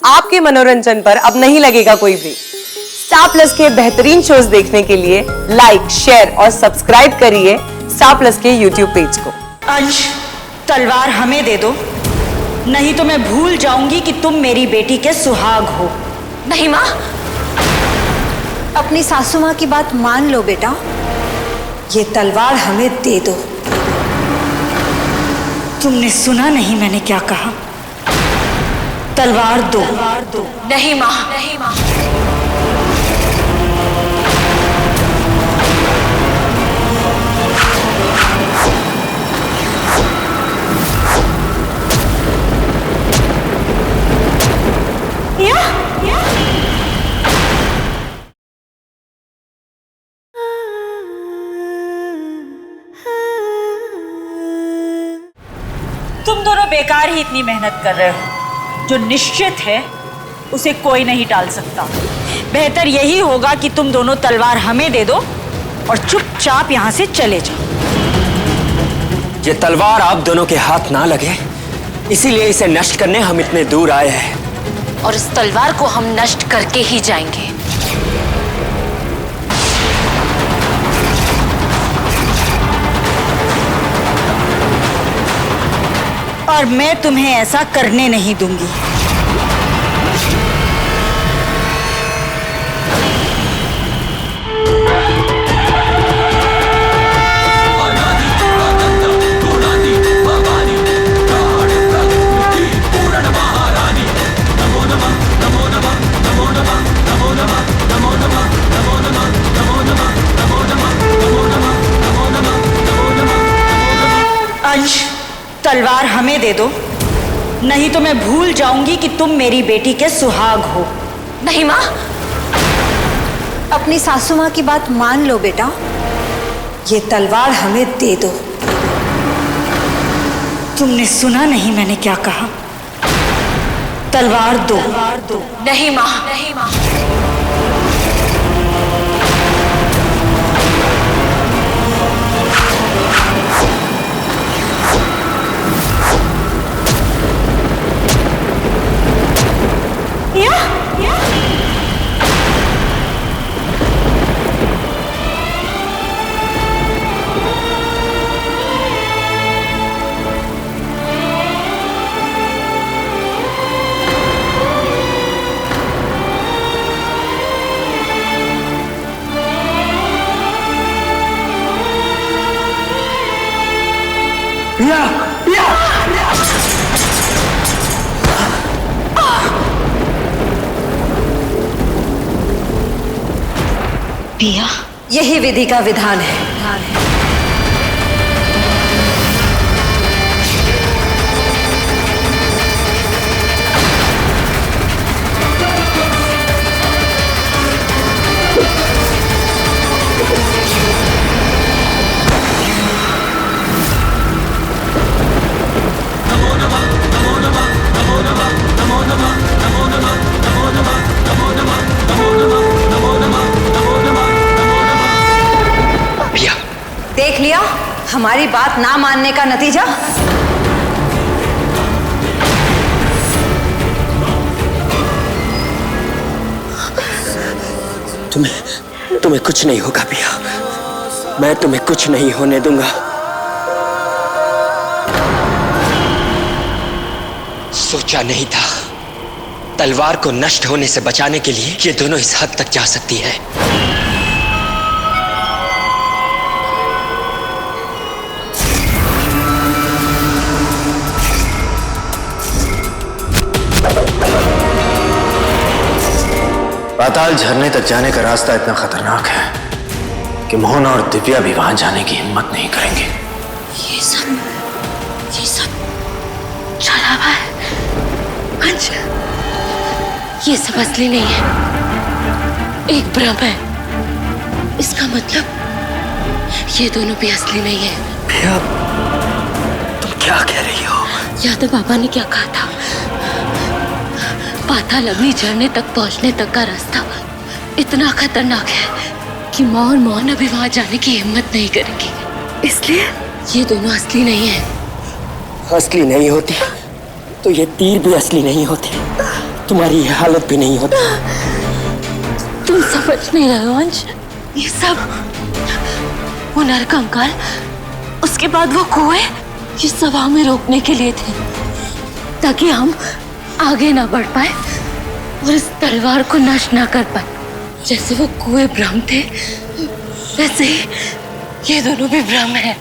आपके मनोरंजन पर अब नहीं लगेगा कोई ब्रेक। स्टार प्लस के बेहतरीन शोज देखने के लिए लाइक, शेयर और सब्सक्राइब करिए स्टार प्लस के यूट्यूब पेज को। अंश, तलवार हमें दे दो, नहीं तो मैं भूल जाऊंगी कि तुम मेरी बेटी के सुहाग हो। नहीं माँ, अपनी सासू माँ की बात मान लो बेटा, ये तलवार हमें दे दो। तुमने सुना नहीं मैंने क्या कहा? तलवार दो। नहीं माँ, नहीं माँ। तुम दोनों बेकार ही इतनी मेहनत कर रहे हो। जो निश्चित है उसे कोई नहीं टाल सकता। बेहतर यही होगा कि तुम दोनों तलवार हमें दे दो और चुपचाप यहाँ से चले जाओ। ये तलवार आप दोनों के हाथ ना लगे, इसीलिए इसे नष्ट करने हम इतने दूर आए हैं। और इस तलवार को हम नष्ट करके ही जाएंगे। और मैं तुम्हें ऐसा करने नहीं दूंगी। अंश, तलवार हमें दे दो, नहीं तो मैं भूल जाऊंगी कि तुम मेरी बेटी के सुहाग हो। नहीं माँ, अपनी सासू माँ की बात मान लो बेटा, ये तलवार हमें दे दो। तुमने सुना नहीं मैंने क्या कहा? तलवार दो। नहीं माँ, नहीं माँ। पिया, यही विधि का विधान है। देख लिया हमारी बात ना मानने का नतीजा। तुम्हें कुछ नहीं होगा पिया, मैं तुम्हें कुछ नहीं होने दूंगा। सोचा नहीं था तलवार को नष्ट होने से बचाने के लिए ये दोनों इस हद तक जा सकती है। पाताल झरने तक जाने का रास्ता इतना खतरनाक है कि मोहना और दिव्या भी वहां जाने की हिम्मत नहीं करेंगे। ये सब छलावा है अंश, ये सब असली नहीं है, एक भ्रम है। इसका मतलब ये दोनों भी असली नहीं है। भैया, तुम क्या कह रही हो? यादव बाबा ने क्या कहा था? पाताल अग्नि झरने तक पहुंचने तक का रास्ता इतना खतरनाक है कि माँ और मोहन अभी वहां जाने की हिम्मत नहीं करेंगी। इसलिए ये दोनों असली नहीं है। असली नहीं होती तो ये तीर भी असली नहीं होते। तुम्हारी ये हालत भी नहीं होती। तुम समझ नहीं रहे हो अंश, ये सब वो नरकंकाल, उसके बाद वो कुएं, ये सब हमें रोकने के लिए थे, ताकि हम आगे ना बढ़ पाए और इस तलवार को नष्ट ना कर पाए। जैसे वो कुएं ब्रह्म थे, वैसे ही ये दोनों भी ब्रह्म हैं।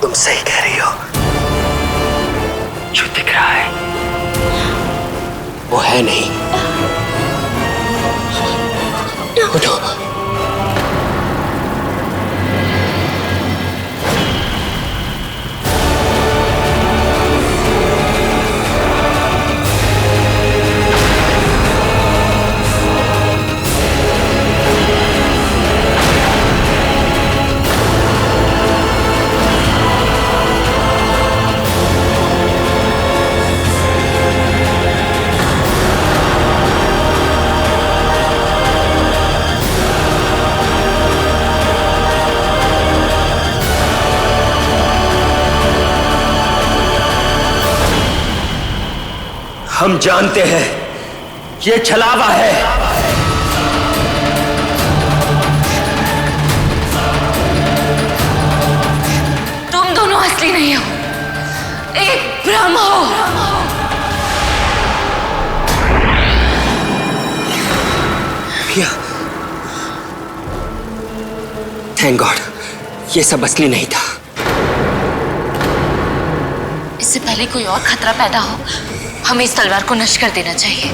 तुम सही कह रही हो। जो दिख रहा है वो है नहीं। उठो। हम जानते हैं ये छलावा है। तुम दोनों असली नहीं हो, एक भ्रम हो। भैया, थैंक गॉड, ये सब असली नहीं था। इससे पहले कोई और खतरा पैदा हो, हमें इस तलवार को नष्ट कर देना चाहिए।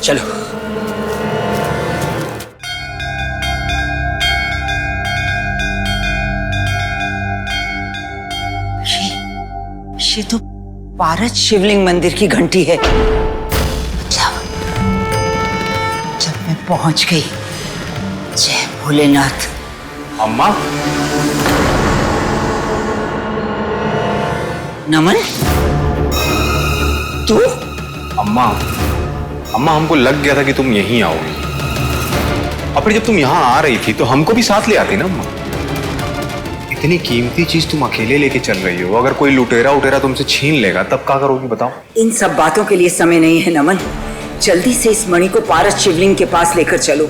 चलो। ये तो पारस शिवलिंग मंदिर की घंटी है। जब मैं पहुंच गई, जय भोलेनाथ। अम्मा, नमन, तू? अम्मा, अम्मा हमको लग गया था कि तुम यहीं आओगी। और फिर जब तुम यहाँ आ रही थी तो हमको भी साथ ले आती ना अम्मा। इतनी कीमती चीज तुम अकेले लेके चल रही हो, अगर कोई लुटेरा उटेरा तुमसे छीन लेगा तब क्या करोगी बताओ? इन सब बातों के लिए समय नहीं है नमन। जल्दी से इस मणि को पारस शिवलिंग के पास लेकर चलो,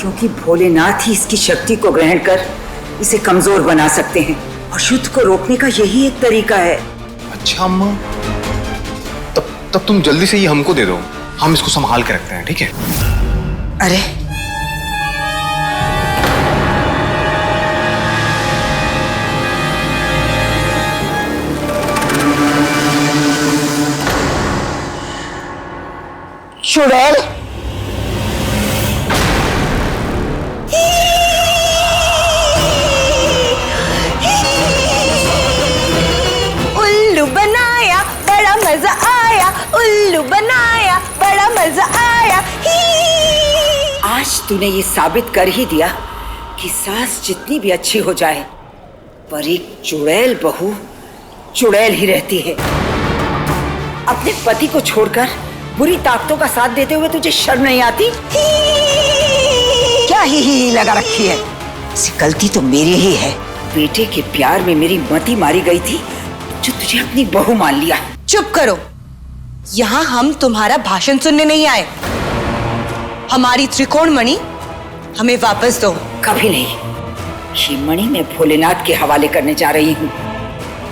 क्योंकि भोलेनाथ ही इसकी शक्ति को ग्रहण कर इसे कमजोर बना सकते हैं, और शुद्ध को रोकने का यही एक तरीका है। अच्छा अम्मा, तब तुम जल्दी से ये हमको दे दो, हम इसको संभाल के रखते हैं, ठीक है? अरे चुड़ैल, उल्लू बनाया बड़ा मजा आया, उल्लू बनाया बड़ा मजा आया। आज तूने ये साबित कर ही दिया कि सास जितनी भी अच्छी हो जाए, पर एक चुड़ैल बहू चुड़ैल ही रहती है। अपने पति को छोड़कर बुरी ताकतों का साथ देते हुए तुझे शर्म नहीं आती? क्या ही लगा रखी है? गलती तो मेरी ही है। बेटे के प्यार में मेरी मति मारी गई थी, जो तुझे अपनी बहू मान लिया। चुप करो, यहाँ हम तुम्हारा भाषण सुनने नहीं आए। हमारी त्रिकोण मणि हमें वापस दो। कभी नहीं। ये मणि मैं भोलेनाथ के हवाले करने जा रही हूँ,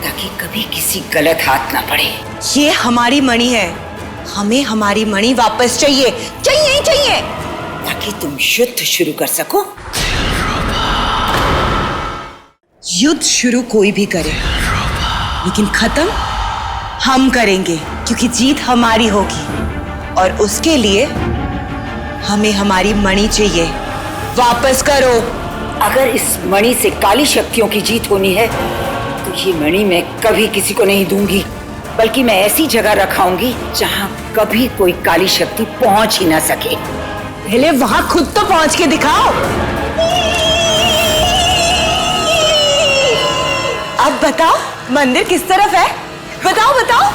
ताकि कभी किसी गलत हाथ ना पड़े। ये हमारी मणि है, हमें हमारी मणि वापस चाहिए, चाहिए चाहिए, ताकि तुम युद्ध शुरू कर सको। युद्ध शुरू कोई भी करे, लेकिन खत्म हम करेंगे, क्योंकि जीत हमारी होगी, और उसके लिए हमें हमारी मणि चाहिए। वापस करो। अगर इस मणि से काली शक्तियों की जीत होनी है, तो ये मणि मैं कभी किसी को नहीं दूंगी, बल्कि मैं ऐसी जगह रखाऊंगी जहां कभी कोई काली शक्ति पहुंच ही ना सके। पहले वहां खुद तो पहुंच के दिखाओ। अब बताओ मंदिर किस तरफ है? बताओ बताओ।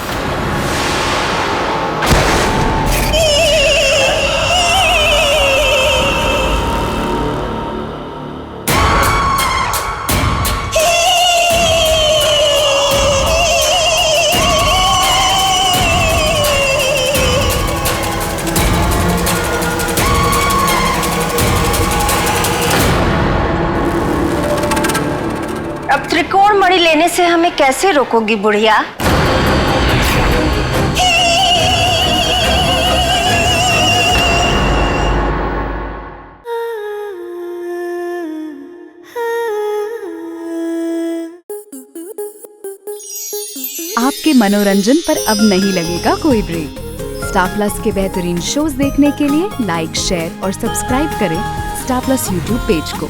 से हमें कैसे रोकोगी बुढ़िया? आपके मनोरंजन पर अब नहीं लगेगा कोई ब्रेक। स्टार प्लस के बेहतरीन शोज देखने के लिए लाइक, शेयर और सब्सक्राइब करें स्टार प्लस यूट्यूब पेज को।